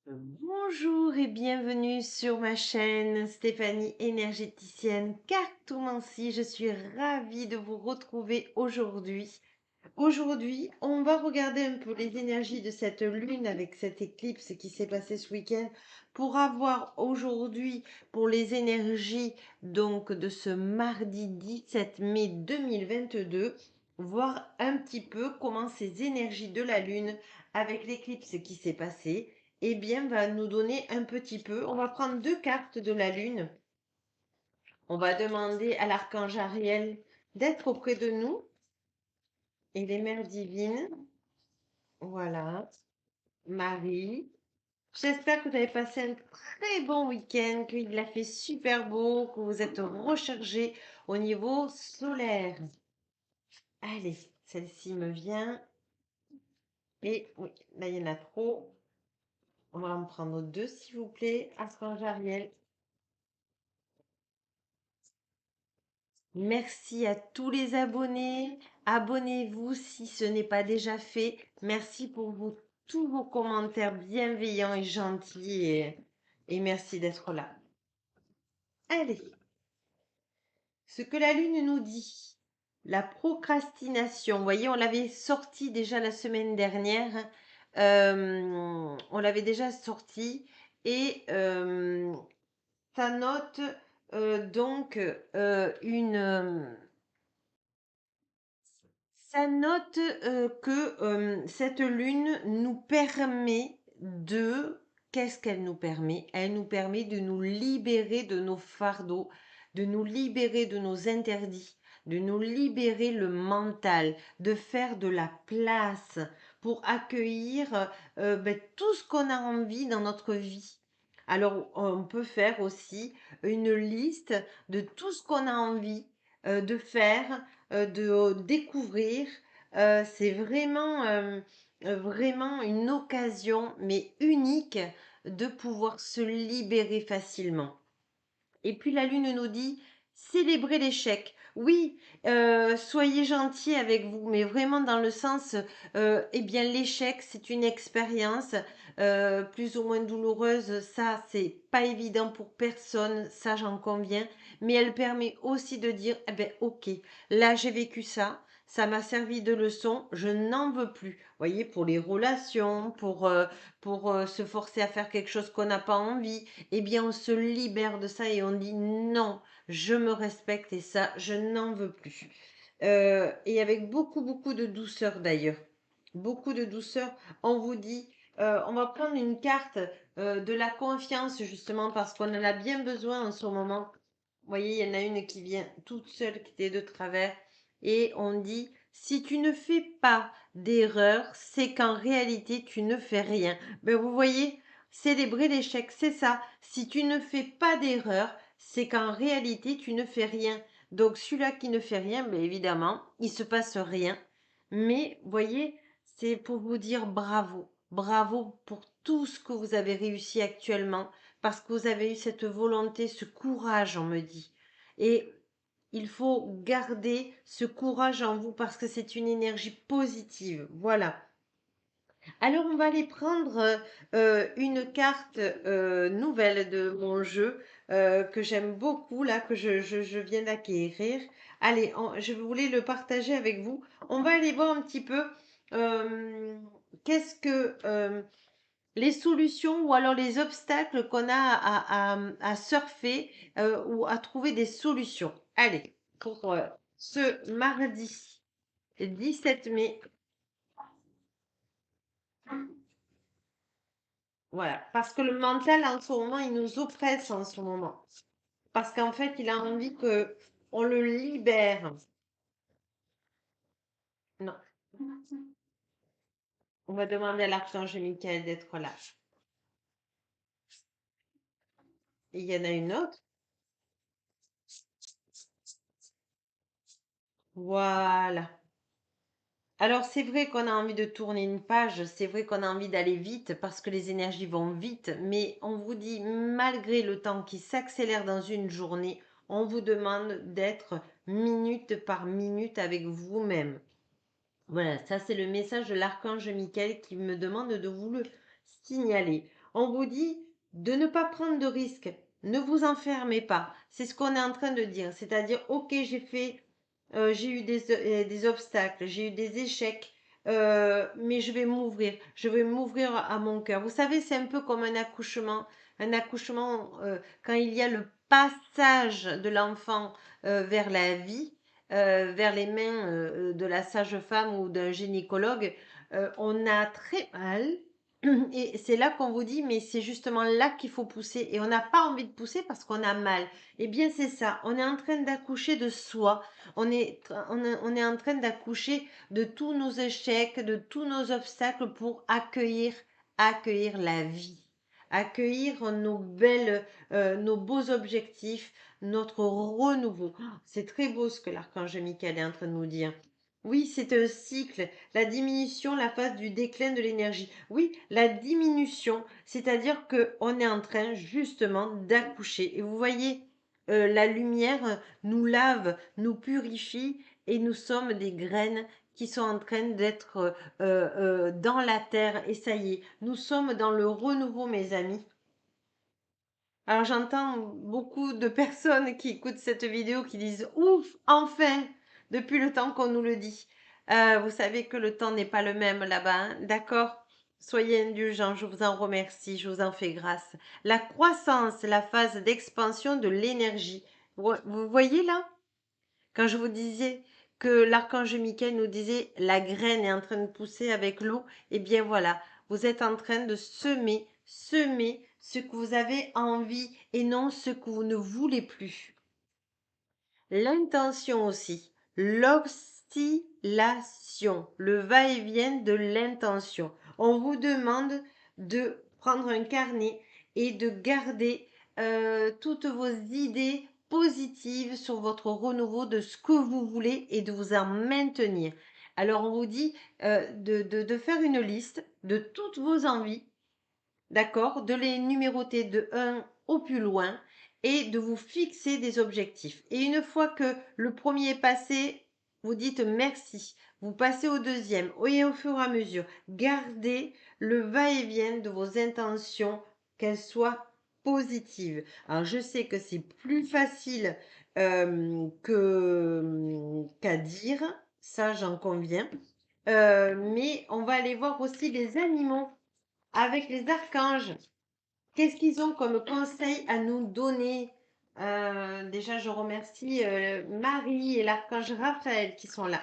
Bonjour et bienvenue sur ma chaîne Stéphanie énergéticienne cartomancie. Je suis ravie de vous retrouver aujourd'hui. Aujourd'hui, on va regarder un peu les énergies de cette lune avec cette éclipse qui s'est passée ce week-end pour avoir aujourd'hui pour les énergies donc de ce mardi 17 mai 2022, voir un petit peu comment ces énergies de la lune avec l'éclipse qui s'est passée eh bien, va nous donner un petit peu. On va prendre deux cartes de la lune. On va demander à l'archange Ariel d'être auprès de nous et les mères divines. Voilà, Marie. J'espère que vous avez passé un très bon week-end, qu'il a fait super beau, que vous êtes rechargés au niveau solaire. Allez, celle-ci me vient. Et oui, là, il y en a trop. On va en prendre deux, s'il vous plaît. Archange Ariel. Merci à tous les abonnés. Abonnez-vous si ce n'est pas déjà fait. Merci pour tous vos commentaires bienveillants et gentils et merci d'être là. Allez, ce que la lune nous dit, la procrastination. Vous voyez, on l'avait sorti déjà la semaine dernière. On l'avait déjà sorti et ça note donc ça note que cette lune nous permet de... Qu'est-ce qu'elle nous permet? Elle nous permet de nous libérer de nos fardeaux, de nous libérer de nos interdits, de nous libérer le mental, de faire de la place pour accueillir tout ce qu'on a envie dans notre vie. Alors, on peut faire aussi une liste de tout ce qu'on a envie de faire de découvrir. C'est vraiment une occasion, mais unique, de pouvoir se libérer facilement. Et puis la lune nous dit, célébrez l'échec. Oui, soyez gentils avec vous, mais vraiment dans le sens, eh bien l'échec, c'est une expérience plus ou moins douloureuse. Ça, c'est pas évident pour personne, ça j'en conviens. Mais elle permet aussi de dire, eh ben ok, là j'ai vécu ça. Ça m'a servi de leçon, je n'en veux plus. Vous voyez, pour les relations, pour se forcer à faire quelque chose qu'on n'a pas envie, eh bien, on se libère de ça et on dit non, je me respecte et ça, je n'en veux plus. Et avec beaucoup, beaucoup de douceur d'ailleurs. Beaucoup de douceur. On vous dit, on va prendre une carte de la confiance justement parce qu'on en a bien besoin en ce moment. Vous voyez, il y en a une qui vient toute seule, qui était de travers. Et on dit, si tu ne fais pas d'erreur, c'est qu'en réalité, tu ne fais rien. Ben, vous voyez, célébrer l'échec, c'est ça. Si tu ne fais pas d'erreur, c'est qu'en réalité, tu ne fais rien. Donc, celui-là qui ne fait rien, bien évidemment, il se passe rien. Mais, voyez, c'est pour vous dire bravo. Bravo pour tout ce que vous avez réussi actuellement, parce que vous avez eu cette volonté, ce courage, on me dit. Et il faut garder ce courage en vous parce que c'est une énergie positive. Voilà. Alors, on va aller prendre une carte nouvelle de mon jeu que j'aime beaucoup, là, que je viens d'acquérir. Allez, je voulais le partager avec vous. On va aller voir un petit peu qu'est-ce que les solutions ou alors les obstacles qu'on a à surfer ou à trouver des solutions. Allez, pour ce mardi 17 mai. Voilà, parce que le mental en ce moment, il nous oppresse en ce moment. Parce qu'en fait, il a envie que on le libère. Non, on va demander à l'archange Michael d'être là. Et il y en a une autre. Voilà. Alors c'est vrai qu'on a envie de tourner une page, c'est vrai qu'on a envie d'aller vite parce que les énergies vont vite, mais on vous dit, malgré le temps qui s'accélère dans une journée, on vous demande d'être minute par minute avec vous-même. Voilà, ça c'est le message de l'archange Michael qui me demande de vous le signaler. On vous dit de ne pas prendre de risques. Ne vous enfermez pas. C'est ce qu'on est en train de dire. C'est-à-dire, ok, j'ai eu des obstacles, j'ai eu des échecs, mais je vais m'ouvrir. Je vais m'ouvrir à mon cœur. Vous savez, c'est un peu comme un accouchement. Un accouchement, quand il y a le passage de l'enfant vers la vie, vers les mains de la sage-femme ou d'un gynécologue, on a très mal. Et c'est là qu'on vous dit, mais c'est justement là qu'il faut pousser. Et on n'a pas envie de pousser parce qu'on a mal. Eh bien, c'est ça. On est en train d'accoucher de soi. On est en train d'accoucher de tous nos échecs, de tous nos obstacles pour accueillir la vie. Accueillir nos beaux objectifs, notre renouveau. Oh, c'est très beau ce que l'archange Michael est en train de nous dire. Oui, c'est un cycle. La diminution, la phase du déclin de l'énergie. Oui, la diminution, c'est-à-dire qu'on est en train justement d'accoucher. Et vous voyez, la lumière nous lave, nous purifie et nous sommes des graines qui sont en train d'être dans la terre. Et ça y est, nous sommes dans le renouveau, mes amis. Alors j'entends beaucoup de personnes qui écoutent cette vidéo qui disent ouf, enfin, depuis le temps qu'on nous le dit. Vous savez que le temps n'est pas le même là-bas, hein, d'accord? Soyez indulgents, je vous en remercie, je vous en fais grâce. La croissance, la phase d'expansion de l'énergie. Vous voyez là? Quand je vous disais que l'archange Michael nous disait la graine est en train de pousser avec l'eau, eh bien voilà, vous êtes en train de semer ce que vous avez envie et non ce que vous ne voulez plus. L'intention aussi, l'oscillation, le va-et-vient de l'intention. On vous demande de prendre un carnet et de garder toutes vos idées positives sur votre renouveau de ce que vous voulez et de vous en maintenir. Alors on vous dit de faire une liste de toutes vos envies, d'accord, de les numéroter de 1 au plus loin et de vous fixer des objectifs. Et une fois que le premier est passé, vous dites merci. Vous passez au deuxième et au fur et à mesure, gardez le va-et-vient de vos intentions, qu'elles soient positives. Alors je sais que c'est plus facile qu'à dire, ça j'en conviens. Mais on va aller voir aussi les animaux avec les archanges. Qu'est-ce qu'ils ont comme conseil à nous donner? Déjà, je remercie Marie et l'archange Raphaël qui sont là.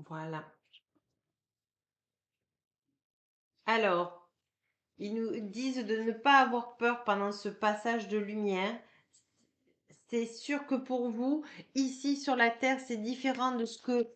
Voilà. Alors, ils nous disent de ne pas avoir peur pendant ce passage de lumière. C'est sûr que pour vous, ici sur la Terre, c'est différent de ce que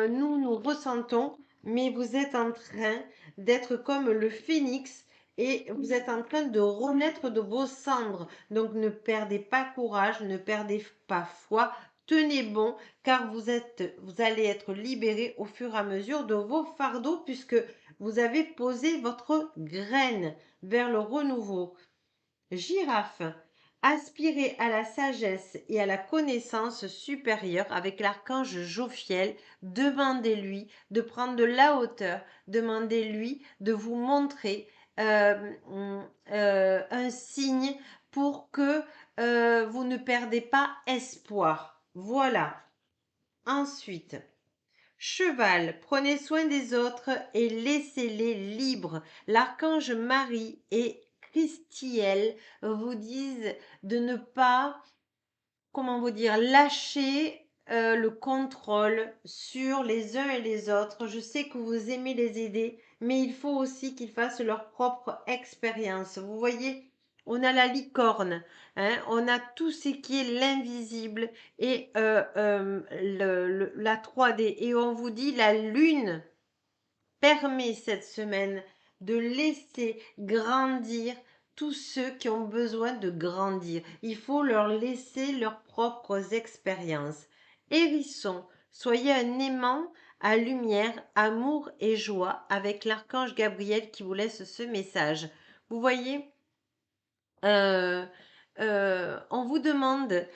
nous ressentons, mais vous êtes en train d'être comme le phénix et vous êtes en train de renaître de vos cendres. Donc ne perdez pas courage, ne perdez pas foi, tenez bon, car vous allez être libérés au fur et à mesure de vos fardeaux puisque vous avez posé votre graine vers le renouveau. Girafe, aspirez à la sagesse et à la connaissance supérieure avec l'archange Jophiel. Demandez-lui de prendre de la hauteur. Demandez-lui de vous montrer un signe pour que vous ne perdez pas espoir. Voilà. Ensuite, cheval, prenez soin des autres et laissez-les libres. L'archange Marie et Christiel vous disent de ne pas, comment vous dire, lâcher le contrôle sur les uns et les autres. Je sais que vous aimez les aider, mais il faut aussi qu'ils fassent leur propre expérience. Vous voyez, on a la licorne, hein, on a tout ce qui est l'invisible et la 3D. Et on vous dit la lune permet cette semaine de laisser grandir tous ceux qui ont besoin de grandir. Il faut leur laisser leurs propres expériences. Hérisson, soyez un aimant à lumière, amour et joie avec l'archange Gabriel qui vous laisse ce message. Vous voyez, euh, on vous demande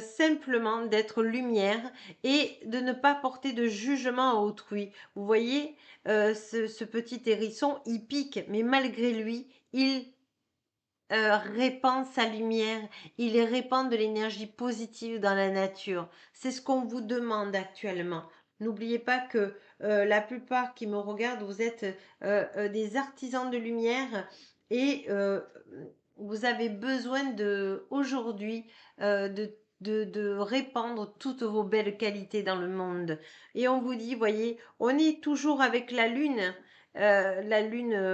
simplement d'être lumière et de ne pas porter de jugement à autrui. Vous voyez, ce petit hérisson, il pique, mais malgré lui, il répand sa lumière, il répand de l'énergie positive dans la nature. C'est ce qu'on vous demande actuellement. N'oubliez pas que la plupart qui me regardent, vous êtes des artisans de lumière et vous avez besoin de aujourd'hui de répandre toutes vos belles qualités dans le monde. Et on vous dit, voyez, on est toujours avec la lune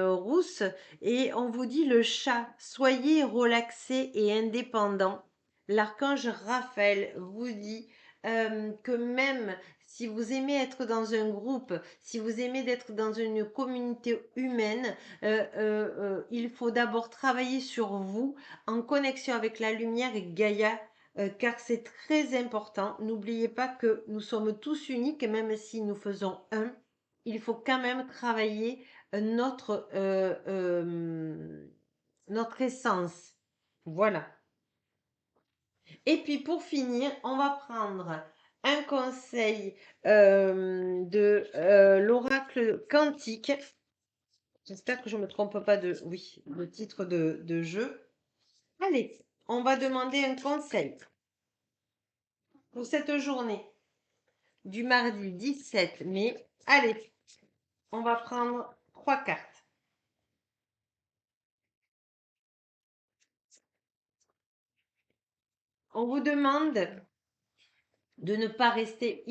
rousse, et on vous dit le chat, soyez relaxé et indépendant. L'archange Raphaël vous dit que même si vous aimez être dans un groupe, si vous aimez d'être dans une communauté humaine, il faut d'abord travailler sur vous en connexion avec la lumière et Gaïa, car c'est très important. N'oubliez pas que nous sommes tous uniques, même si nous faisons un. Il faut quand même travailler notre essence. Voilà. Et puis pour finir, on va prendre un conseil de l'oracle quantique. J'espère que je ne me trompe pas de, oui, le titre de jeu. Allez, on va demander un conseil pour cette journée du mardi 17 mai. Allez, on va prendre 3 cartes. On vous demande de ne pas rester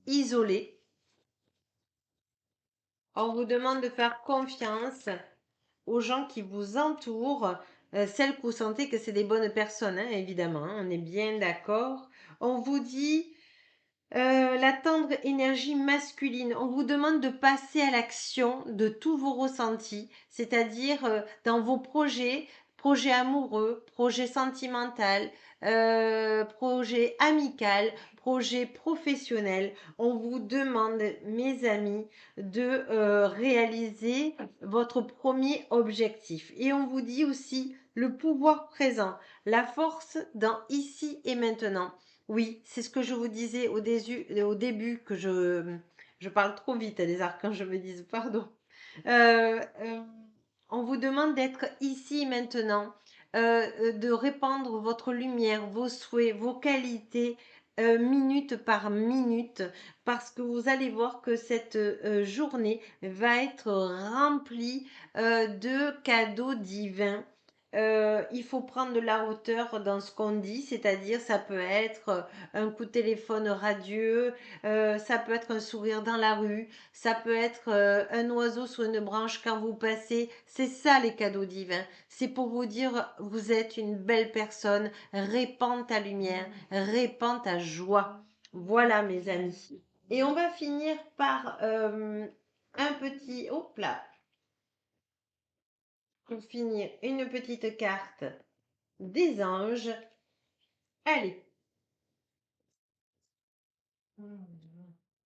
isolé. On vous demande de faire confiance aux gens qui vous entourent, celles que vous sentez que c'est des bonnes personnes, hein, évidemment, hein, on est bien d'accord. On vous dit la tendre énergie masculine. On vous demande de passer à l'action de tous vos ressentis, c'est-à-dire dans vos projets amoureux, projets sentimentaux, projets amicaux, projets professionnels. On vous demande, mes amis, de réaliser votre premier objectif. Et on vous dit aussi le pouvoir présent, la force dans ici et maintenant. Oui, c'est ce que je vous disais au début que je parle trop vite, les archanges me disent pardon. Euh, euh, on vous demande d'être ici maintenant, de répandre votre lumière, vos souhaits, vos qualités, minute par minute, parce que vous allez voir que cette journée va être remplie de cadeaux divins. Il faut prendre de la hauteur dans ce qu'on dit, c'est-à-dire ça peut être un coup de téléphone radieux, ça peut être un sourire dans la rue, ça peut être un oiseau sur une branche quand vous passez. C'est ça les cadeaux divins. C'est pour vous dire, vous êtes une belle personne, répands ta lumière, répands ta joie. Voilà mes amis. Et on va finir par un petit... Hop là, pour finir, une petite carte des anges. Allez.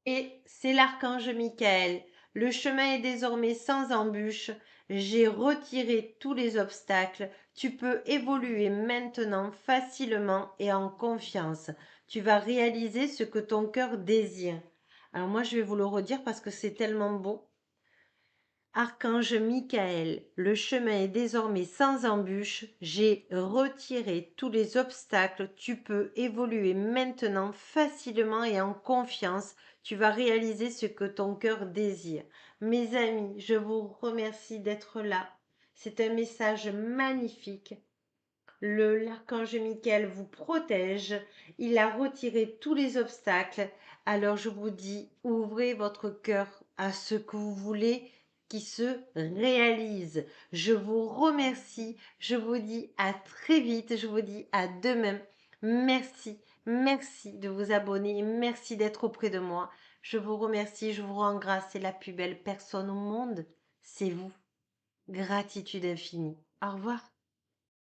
Et c'est l'archange Michael. Le chemin est désormais sans embûche. J'ai retiré tous les obstacles. Tu peux évoluer maintenant facilement et en confiance. Tu vas réaliser ce que ton cœur désire. Alors moi, je vais vous le redire parce que c'est tellement beau. Archange Michael, le chemin est désormais sans embûche. J'ai retiré tous les obstacles. Tu peux évoluer maintenant facilement et en confiance. Tu vas réaliser ce que ton cœur désire. Mes amis, je vous remercie d'être là. C'est un message magnifique. L'archange Michael vous protège. Il a retiré tous les obstacles. Alors je vous dis, ouvrez votre cœur à ce que vous voulez qui se réalise. Je vous remercie. Je vous dis à très vite. Je vous dis à demain. Merci. Merci de vous abonner. Merci d'être auprès de moi. Je vous remercie. Je vous rends grâce. C'est la plus belle personne au monde. C'est vous. Gratitude infinie. Au revoir.